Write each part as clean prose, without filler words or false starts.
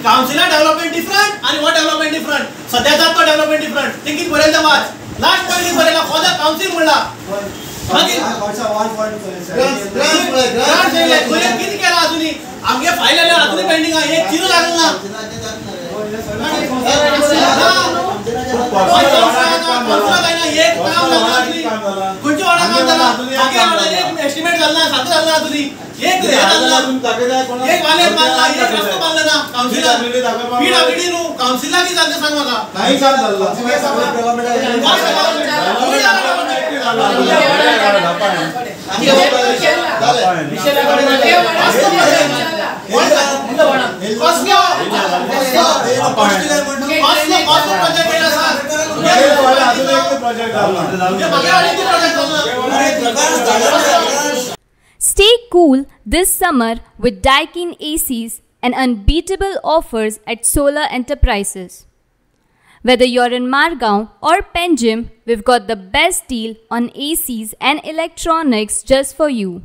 Counsellor development different आणि वो development different सध्याचा तो डेव्हलपमेंट डिफरंट ते किती बरेल वाच लास्ट पॉइंट बरेला फॉर द काउन्सिल म्हणला मागीर ग्रांट किती केला अजूनही आमगे फाईल आल्या अजूनही पेंडिंग आहे एक चिरो लागला ना एक काम झाला कोणची वाडा काम झाला एक एस्टिमेट झाला सात झाला अजूनही एक एक वाले मारला एक रस्तो बांधला ना काउन्सिलर पीडब्ल्यूडी नु काउन्सिलर की झालं सांग मला नाही सांग झालं Stay cool this summer with Daikin ACs and unbeatable offers at Solar Enterprises. Whether you're in Margaon or Penjim, we've got the best deal on ACs and electronics just for you.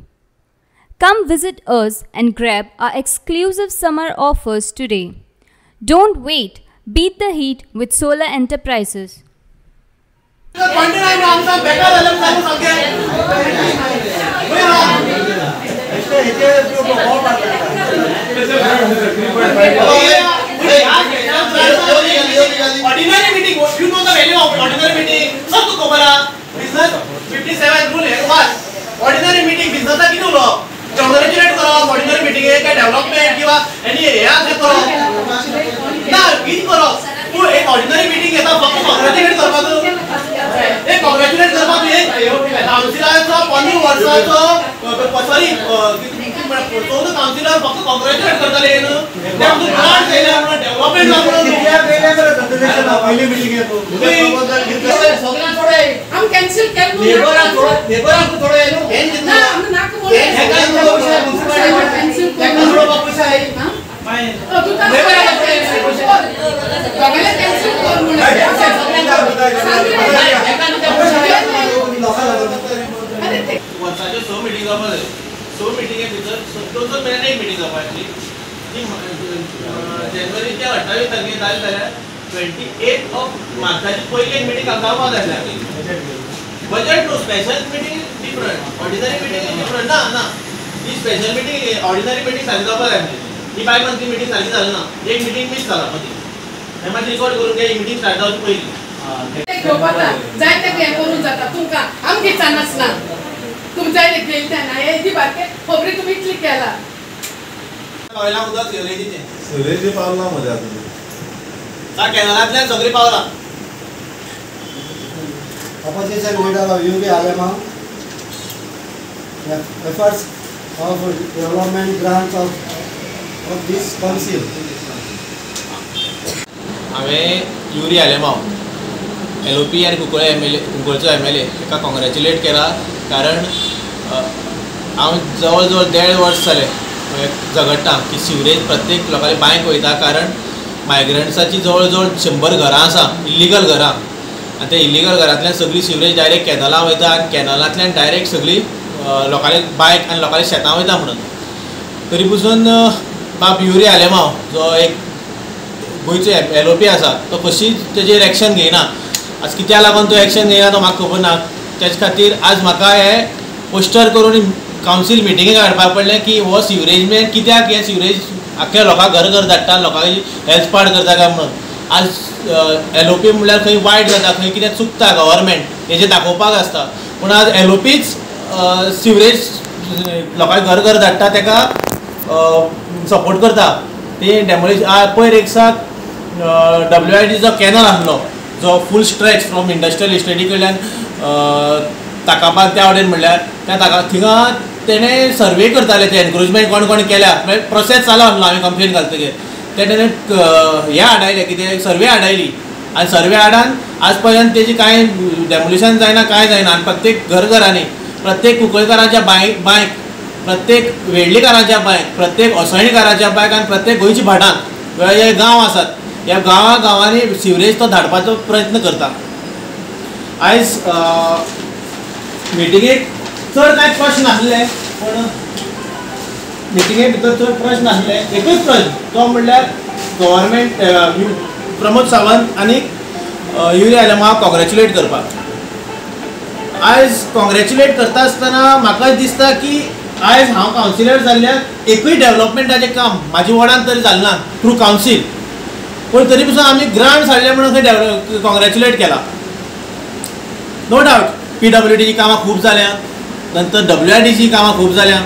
Come visit us and grab our exclusive summer offers today. Don't wait, beat the heat with Solar Enterprises. Ordinary meeting, you know the value of ordinary meeting. सब तो खबर है. Business 57 rule है what? Ordinary meeting business का कितना लो? Congratulate करो ordinary meeting है क्या development किवा any या से करो. ना किन करो. तू एक ordinary meeting है तो फक्त congratulate कर पातो. एक congratulate कर पातो एक काउंसिलर चा 15 वर्षाचा sorry तो काउंसिलर फक्त कॉंग्रॅच्युलेट करताले ना ते आमचं ग्रांट केले आपण डेव्हलपमेंट लागलं इंडिया केले तर कंटिन्यूशन पहिली मीटिंग आहे तो सगळ्यांना थोडे हम कॅन्सल कर लेबर को थोडे ना हम नाक बोल हे काय कॅन्सल थोडं पैसा आहे हां तू तर लेबर को थोडे कॅन्सल कर म्हणून वर्षाच्या 100 मीटिंग झाले 100 मीटिंग आहे तिथं 2 महिन्यात एक मीटिंग झाली जानेवारीच्या 28 तारखेला झाल्या 28 ऑफ मार्चाची पहिली एक मीटिंग गावात झाली budget no special meeting different ordinary meeting different ना ही स्पेशल मीटिंग ऑर्डिनरी मीटिंग झाली गावात झाली ही बाय मंथली मीटिंग झाली झाली ना एक मीटिंग मिस झाला मध्ये माझी रिकॉर्ड करून घ्या ही मीटिंग स्टार्ट झाली पहिली ते ग्रुपाला जाय ते करून जाता तुमका आमगे चान्स ना तुम जाय गेल त्यांना हे दी बाके खोबरी तुम्ही क्लिक केला पहिला उदा सुरेजी पावला मजा तुम्ही ता कॅनलातल्या सगळी पावला opposition leader of UB Alema efforts of development grants of this council. हांवें युरी आलेमाव LOP आनी कुंकळे कुंकळचो MLA ताका कॉंग्रॅच्युलेट केला कारण हांव जवळ जवळ 1.5 वर्स जाले झगडटा की सिवरेज प्रत्येक लोकांनी बांयक वयता कारण मायग्रंट्साची जवळ जवळ 100 घरां आसा इल्लिगल घरां आनी ते इल्लिगल घरांतल्यान सगळी सिवरेज डायरेक्ट कॅनलां वयता आनी कॅनलांतल्यान डायरेक्ट सगळी लोकांनी बांयक आनी लोकांनी शेतां वयता म्हणून तरी पसून बाब युरी आलेमाव जो एक गोंयचो LOP आसा तो कशीच तेजेर एक्शन घेयना आज कित्याक लागून तो एक्शन घेयना तो म्हाका खबर ना त्याच खातीर आज म्हाका हे पोस्टर करून काउन्सिल मिटिंगेक हाडपाक पडलें की हो सिवरेजमेंट कित्याक हे सिवरेज आख्या लोकांक घर घर धाडटा लोकांची हेल्थ पाड करता काय म्हणून आज LOP म्हणल्यार खंय वायट जाता खंय कितें चुकता गव्हर्मेंट हेजें दाखोवपाक आसता पूण आज LOPच सिवरेज लोकांक घर घर धाडटा तेका सपोर्ट करता ते डेमोलिश पयर एक सात WID जो कॅनल आसलो जो फूल स्ट्रेच फ्रॉम इंडस्ट्रियल इस्टेटी कडल्यान ताकापाक त्या वटेन म्हणल्यार त्या ताका थिंगा तेणें सर्वे करताले ते एनक्रोचमेंट कोण कोण केल्या प्रोसेस चालू आसलो हांवें कंप्लेन घालतकीर ते तेणें हें हाडायलें कितें सर्वे हाडायली आनी सर्वे हाडान आज पर्यंत तेजी कांय डेमोलिशन जायना कांय जायना आनी प्रत्येक घरांनी प्रत्येक कुंकळकाराच्या बांयक प्रत्येक वेळ्ळीकाराच्या बांयक प्रत्येक असळणीकाराच्या बांयक आनी प्रत्येक गोंयची भाटांत जे गांव आसात ह्या गांवांनी सिवरेज तो धाडपाचो प्रयत्न करता आयज मिटिंगेक चड कांय प्रश्न नासले पूण मिटिंगे भितर चड प्रश्न नासले एकूच प्रश्न तो म्हणल्यार गव्हर्मेंट प्रमोद सावंत आनी युरी आलेमा कॉंग्रेच्युलेट करपाक. आयज कॉंग्रेच्युलेट करता आसतना म्हाका दिसता की आयज हांव कावन्सिलर जाल्ल्याक एकूय डेव्हलपमेंटाचें काम म्हाज्या वॉर्डान तरी जालें ना थ्रू कावन्सील. पूण तरी पासून आमी ग्रांट हाडले म्हणून खंय कॉंग्रेच्युलेट केला. नो डावट PWDची कामां खूब जाल्या, नंतर WRDची कामां खूब जाल्या.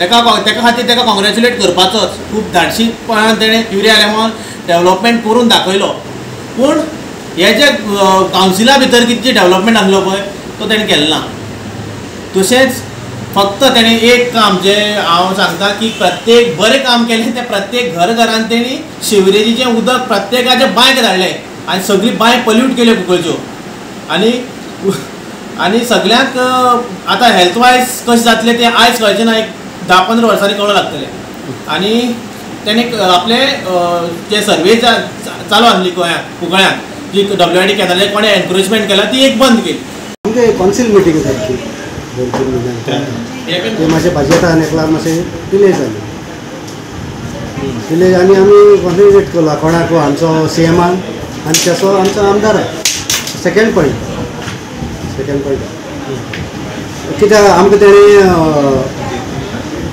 तेका खातीर तेका कॉंग्रेच्युलेट करपाचोच. खूब धाडशीपणान तेणें युरी आलेमान डेव्हलपमेंट करून दाखयलो. पूण हे जे कावन्सिला भितर कितें डेव्हलपमेंट आसलो पळय तो तेणें केलो ना. तशेंच फक्त तेणें एक काम जे हांव सांगता की प्रत्येक बरें काम केलें तें प्रत्येक घरान तेणी शिवरेजीचें उदक प्रत्येकाचे बांयक धाडलें आनी सगळी बांय पल्यूट केल्यो कुंकळच्यो. आनी सगळ्यांक आतां हेल्थ वायज कशें जातलें तें आयज कळचें ना, एक 10-15 वर्सांनी कळूं लागतलें. आनी तेणी आपले जे सर्वे चालू आसली गोंयांत कुंकळ्यांत जी WRD केनाले कोणें एनकरेजमेंट केला ती एक बंद केली. आमगे कॉन्सिल मिटींग जाली 2-3 म्हयन्यान. ते मातशें बजेटान एकल्यार मातशें डिले जाली. डिले आनी आमी कॉन्सन्ट्रेट केला कोणाक आमचो CMान आनी तसो आमचो आमदार. सेकेंड पॉयंट कित्याक आमकां तेणी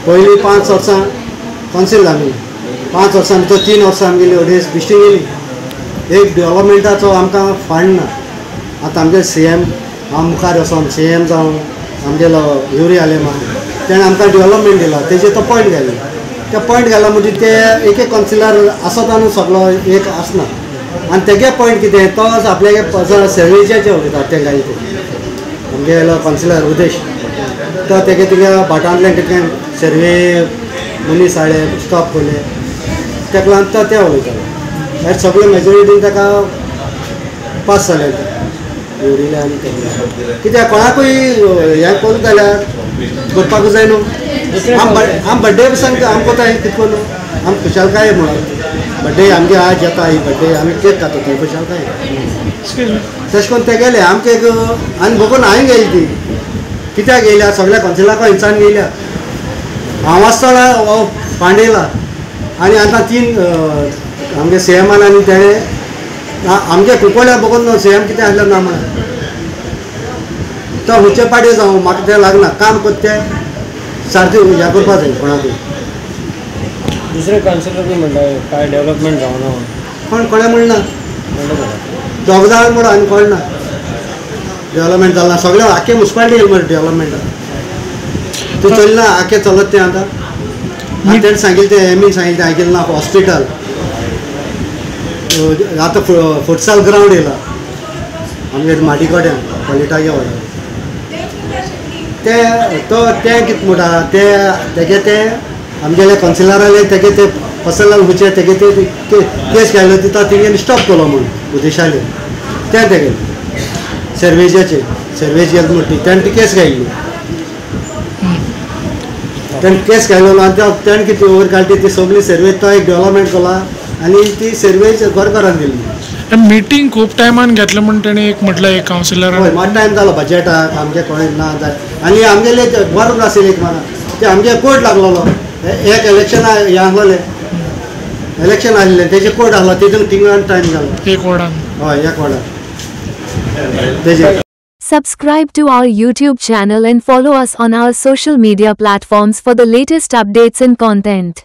पयलीं 5 वर्सां कॉन्सिल जाली. 5 वर्सां भितर 3 वर्सां आमगेली अडेस बिश्टी गेली. एक डेव्हलपमेंटाचो आमकां फंड ना. आतां आमगे CM हांव मुखार वचोन CM जावन आमगेलो युरी आलेमा तेणें आमकां डेव्हलपमेंट दिला. तेजेर तो पॉयंट घालो. ते पॉयंट घाला म्हणजे ते एक कॉन्सिलर आसत आनी सगळो एक आसना. आनी तेगे पॉयंट कितें तोच आपल्यागे सर्वेचे उलयता ते घाली आमगेलो कॉन्सिलर उदेश तो तेगे तुगे भाटांतल्यान कितें सर्वे मनीस हाडले स्टॉप केले तेका लागून तो ते उलयतालो. हेर सगळे मेजॉरिटीन ताका पास जाले युरीले आनी तेगे. कित्याक कोणाकूय हें करूं जाल्यार करपाकूच जाय न्हू. आम बड्डे दिसांक आमी कोताय कितको न्हू आम खुशालकाय म्हणून बड्डे आमगे आज येता ही बड्डे आमी केक खाता थंय खुशालकाय. तशें करून ते गेले आमकां एक आनी बघून हांवें गेली ती कित्याक येयल्या सगळ्या कॉन्सिलाक इंसान गेल्या. हांव आसतना पांडेला आनी आतां 3 आमगे CMान आनी तेणें आमगे कुंकळ्या बघून CM कितें आसलें ना म्हणून तो हुचे पाडे जावं म्हाका तें लागना काम करता तें सारकें हें करपा जाय कोणाकूय. दुसरे काउन्सिलर बी म्हणटा काय डेव्हलपमेंट जावना पण कोणें म्हणना दोग जाण म्हणून आनी कळना डेव्हलपमेंट जालना. सगळे आख्खे मुन्सिपालिटी येयले मरे डेव्हलपमेंटाक तूं चलना आख्खें चलत तें आतां. आनी तेणें सांगिल्लें तें एमी सांगिल्लें तें आयकलें ना. हॉस्पिटल आतां फुटसाल ग्रावंड येयला आमगे माटीकोड्यान पॉलिटाच्या वाड्यार. तें कितें म्हणटा तेगे ते आमगेले कॉन्सिलराले तेगे ते पर्सनल हुचे तेगे ते केस घायलो तिता तेगेन स्टॉप केलो म्हणून उदेशाले तें तेगे सर्वेजाचे म्हणटी तेणें ती केस घायली. तेणें केस घायलो आनी तेणें कितें ओवर काडली ती सगळी सर्वे तो एक डेव्हलपमेंट केला आनी ती सर्वेज घरान दिली. मिटींग खूब टायमान घेतलें म्हण तेणें एक म्हटलें एक कावन्सिलर. हय मात टायम जालो बजेटाक आमगे कोणें ना जाय आनी आमगेले बरो आशिल्ले एक म्हाका ते आमगे कोर्ट लागलेलो. एक इलेक्शन हें आसलेलें इलेक्शन आसलेलें तेजे कोर्ट आसलो तितून तिंगान टायम जालो एक वॉर्डान. हय एक वॉर्डान तेजे. Subscribe to our YouTube channel and follow us on our social media platforms for the latest updates and content.